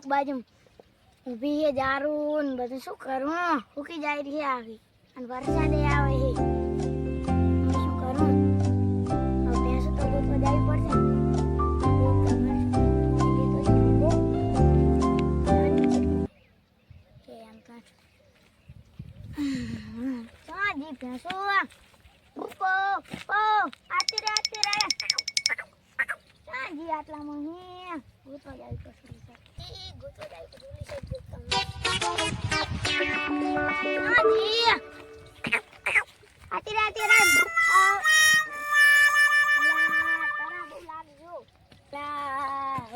એક બાજુ ઊભી હે જારું ને બધું શું કરું હુકી જાય રહી આવી અને વરસાદે આવે હે શું કરું હવે ભેંસો તો ગોતવા જાવી પડશે ભેંસો ઉપો ઉપો આતી રે સાંજી આટલામાં હે ગોતવા જાવી પડશે ગોતવા જાવી પડશે સાંજી આતી રે તારા બહુ લાગ્યો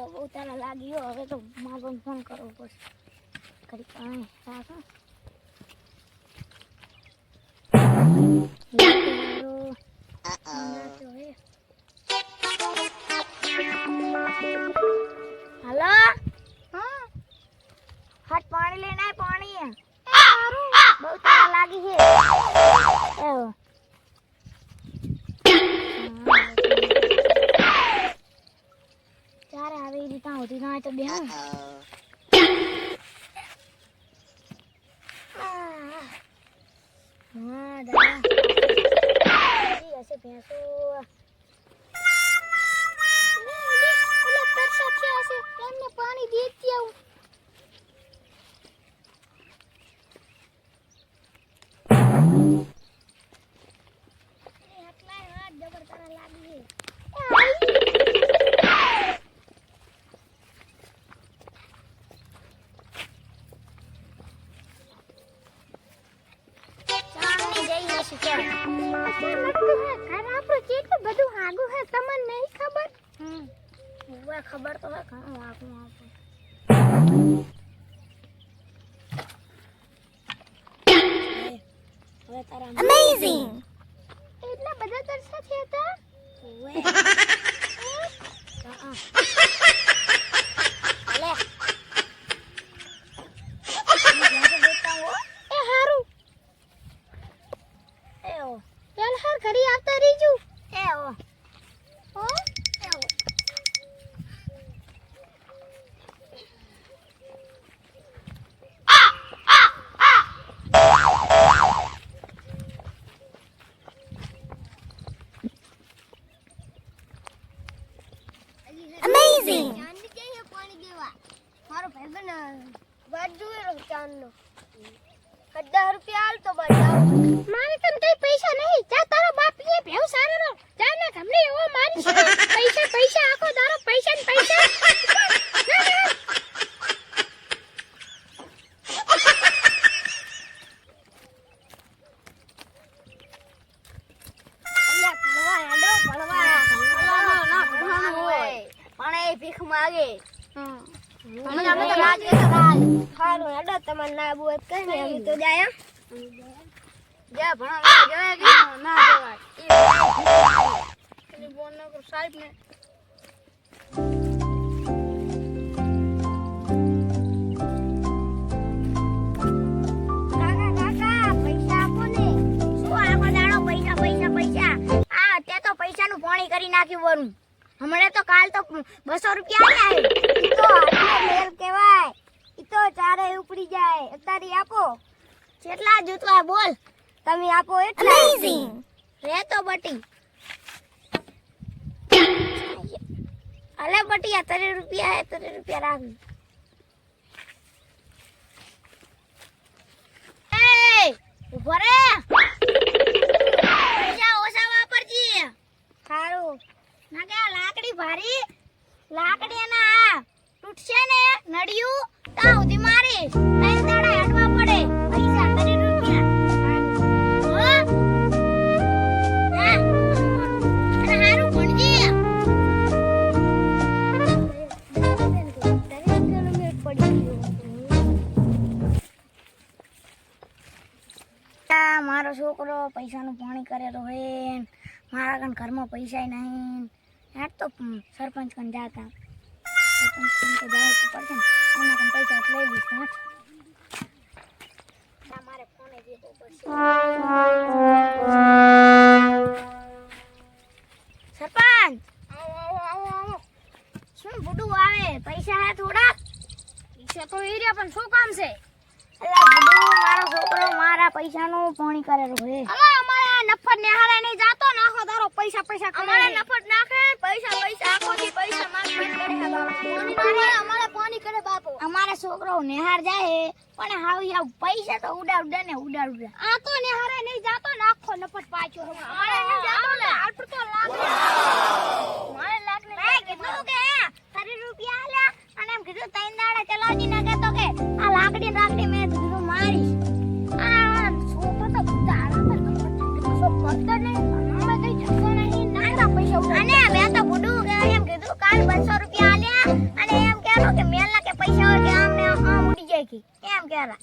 બહુ તારા લાગ્યો હવે તો મારો ફોન કરવો પડશે કરી પાણી રાખો हेलो हाँ हट पानी लेना है पानी है बहुत तारा लागी है चार आ रही रीता होती ना तो बिहार हाँ दादा जी ऐसे भैंसो पानी देती हूँ जबर तारा लागी है खबर तो है अमेजिंग इतना बड़ा तरसा थया था ओए ले ए हारू ए ओ चल हर घड़ी आता रहीजू ए ओ ए ओ Amazing. ચાંદ કેય પાણી દેવા મારો ભાઈબંધ વાટ જોવે રો ચાંદનો 1000 રૂપિયા આલ તો બજાવ મારે તને કઈ પૈસા નહીં જા તારો બાપ લે ભેવ સારો રો જા ને ગમને એવો મારી પૈસા પૈસા આખો દારો પૈસા ને પૈસા ભીખ માગે અમે તો લાગે તો હારું હેડો તમાર ના આબુ હોય કઈ ને અમે તો જાય જા ભણા જવાય કે ના જવાય એ બોન ન કર સાહેબ ને કાકા પૈસા આપો ને શું આખો દાડો પૈસા પૈસા પૈસા આ તે તો પૈસાનું પાણી કરી નાખ્યું વરું हमने तो काल तो 200 रुपया आया है इ तो आटलो मेल केवाय इ तो चारे ઉપડી જાય અતારી આપો કેટલા જૂતવા બોલ તમે આપો એટલા અમેઝિંગ રે તો બટી અલે બટી 30 રૂપિયા હે 30 રૂપિયા રાખ એ ઉભો રે પૈસા ઓછા વાપરજી હારું ના કે લાકડી ભારી લાકડી ના તૂટશે ને નડિયું તા ઉધી મારી તઈ દાડા હેડવા પડે પૈસા 30 રૂપિયા અને હારું ભણજી મારો છોકરો પૈસાનું પાણી કરેલો હે મારા કન ઘરમાં પૈસા નહીં યાર તો સરપંચ કન જાતા સરપંચ કન તો જાવ તો પડશે ને એના કન પૈસા લઈ લઈશ ના મારે ફોને દેવો પડશે સરપંચ શું બુડું આવે પૈસા હે થોડા છે. અલા બુડુ મારો છોકરો મારા પૈસાનું પોણી કરેલો હે. અલા અમારે નફટ નેહારે નહીં જાતો નાખો તારો પૈસા કરે. અમારે નફટ નાખે પૈસા આખો દી પૈસા માંગ કરે હે બાપા. અમારે પાણી કરે બાપો. અમારો છોકરો નેહાર જાય પણ હાવ પૈસા તો ઉડાડ આ તો નેહારે નહીં જાતો નાખો નફટ પાછો. અમારે નહીં જાતો ને આટલું તો લાગે. મારે લાગને મેં કીધું કે 30 રૂપિયા આલ્યા અને એમ કીધું 3 દાડા ચલાવજી ના કહેતો કે આ લાકડી મેં કીધું મારીશ. આ છોકરો તો દાડા પર કશું કરતો નહીં. અમે કઈ જતો નહીં નાના પૈસા ઉડાડ. અને મેં તો બુડું કે એમ કીધું કાલ 200 રૂપિયા આલ્યા અને એમ કહેલો કે મેલના કે પૈસા હોય કે આમને આમ ઉડી જાય કે એમ કહેલા.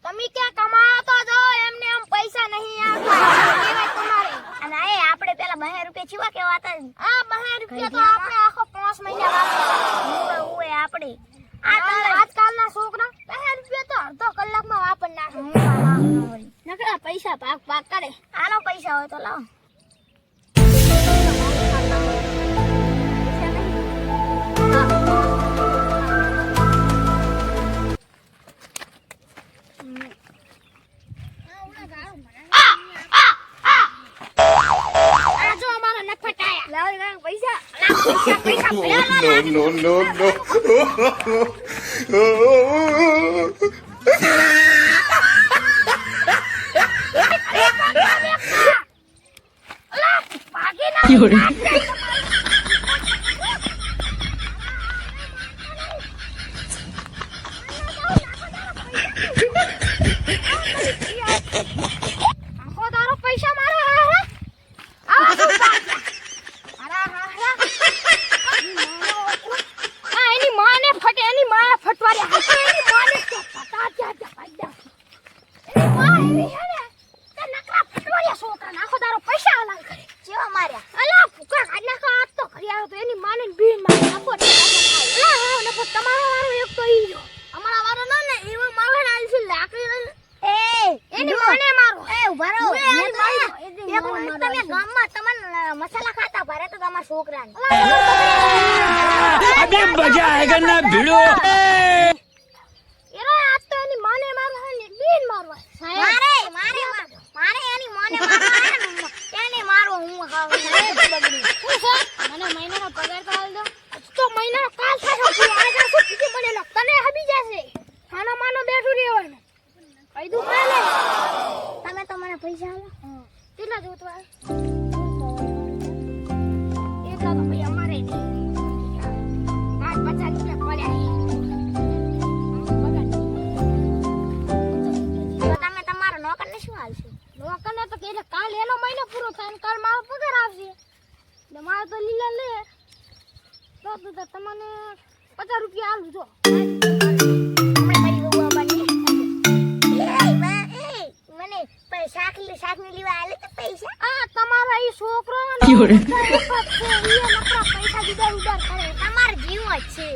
તમે ક્યાં કમાતો જો એમને આમ પૈસા નહીં આવતા કેવાય તમારે. અને એ આપણે પેલા 2 રૂપિયા છીવા કેવા હતા. આ 2 રૂપિયા તો આપણે આખો 5 મહિના વાપરતા. ઓય આપણે આજકાલના છોકરા 2 રૂપિયા તો અડધો કલાકમાં વાપર નાખે. નકરા પૈસા ભાગ કરે. આનો પૈસા હોય તો લાવો. No, no, no, no. આખો તારો પૈસા મારા આ એની માને ફટે એની માએ ફટવારી હાથે એની માને પતા એની માં એવી હે ને તે નકરા ફટવારિયા છોકરા નાખો તારો પૈસા હલાલ કરે. જેવા માર્યા. અલા ફૂકા કાઢ નાખો આજ તો ઘરે આવ્યો તો એની માને બીન મારી નાખો. અલા ને પણ તમારો વારો એક તો ઈ જો અમારા વારો ન ને એવો મારે આલ છે લાકડી એની માને મારો. એ ઉભા રહો. એની માને તમે ગામમાં તમને મસાલા ખાતા ભરે તો તમારા છોકરાને. अभी मजा आएगा ना भिड़ो. એરો આજ તો એની માને મારો હે ને બીન મારવા. મારે એની મોને મારવા એને મારો હું ખાવ બગડી. શું છે મને મહિનાનો પગાર તો આલ દો. તો મહિનાનો કાલ થાય છે આજે શું કીધી પડેલો તને હબી જશે. ખાનો માનો બેઠું રહેવાનું કઈ દું કાલે. તમે તો મને પૈસા આલો. કેટલા જોતો આ એટલા તો ભાઈ અમારે નહીં. આ 50 રૂપિયા પડ્યા તો તમે તમારા નોકરને શું આલશો? નોકરને તો કે કાલ એનો મહિનો પૂરો થાય ને કાલ મારો પગાર આવશે એટલે મારે તો લીલા લે તો તમને 50 રૂપિયા આલું જો. હમણાં મારી બહુ આવવાની. મને શાકની લેવા આલે તો પૈસા. આ તમારા ઈ છોકરો પૈસા દીધા ઉધાર કરે. તમારો જીવ જ છે.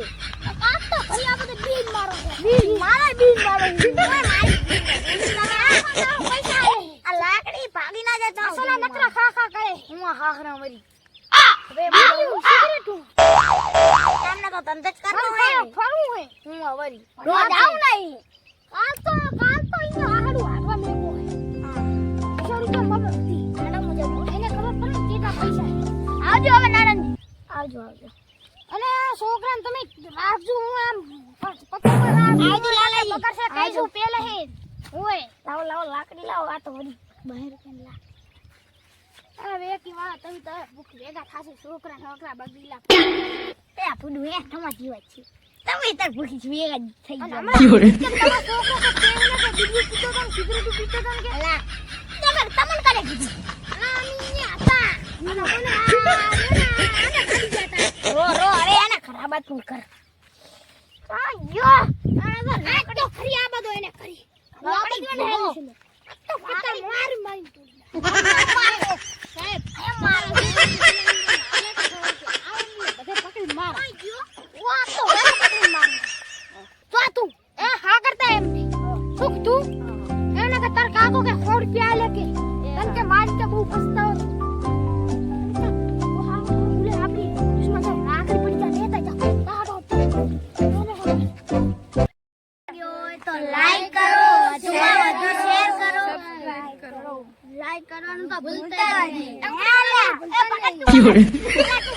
આ તો ભાઈ આ બધું બીન મારો છે. બીન મારા બીન મારો છે. પૈસા આલે આ લાકડી ભાગી ના જતો. મસાલા નકરા ખા કરે. હું હાખરા મરી. હવે મારું સિગરેટ હું તમને તો ધંધો જ કરવો હોય ને. ફરવું હે હું વરી રોજ આવું નહીં. કાલ તો ઈ આહાડું હાડવા મેકો હે. 100 રૂપિયા મગજ હતી. નાના મુજબ એને ખબર પડે ને કેટલા પૈસા હે. આવજો હવે નાનંદ. આવજો. અને છોકરાને તમે રાખજો હું આમ પકડ પર રાખજો. આવજો લાલાજી. પકડ છે કઈશું પેલે હે ઓય લાવો લાકડી લાવો. આ તો વળી 12 રૂપિયાની લાકડી. અરે વેકી વાળા તમે તો ભૂખ ભેગા થાશે છોકરા બગડીલા. તે આ ફૂડું હે તમાર જીવ જ છે. તમે તાર ભૂખી જ વેગા થઈ અને ગયા. હમણાં તમારો છોકરો તો પેલે કે બીડી પીતો તો સિગરેટ પીતો તો કે અલા તમને કરે કીધું. અલા ની હતા અને મને આને કરી જતા. રો હવે એને ખરાબ તું કર. આયો આ તો ખરી આ બધો એને કરી. લાકડી લાકડી જો. ને તો પતા મારી તું સાહેબ એમ મારો. બધે પકડી માર. વા તો પકડી માર. તો તું એ હા કરતા એમ સુખ તું એને કે તાર કાકો કે 100 રૂપિયા લે કે તન કે માર કે બહુ પસ્તાવો તો હા બોલે આપી इसमें तो लाकड़ी पड़ी जा लेता जा काटो તો લાય પેલા તું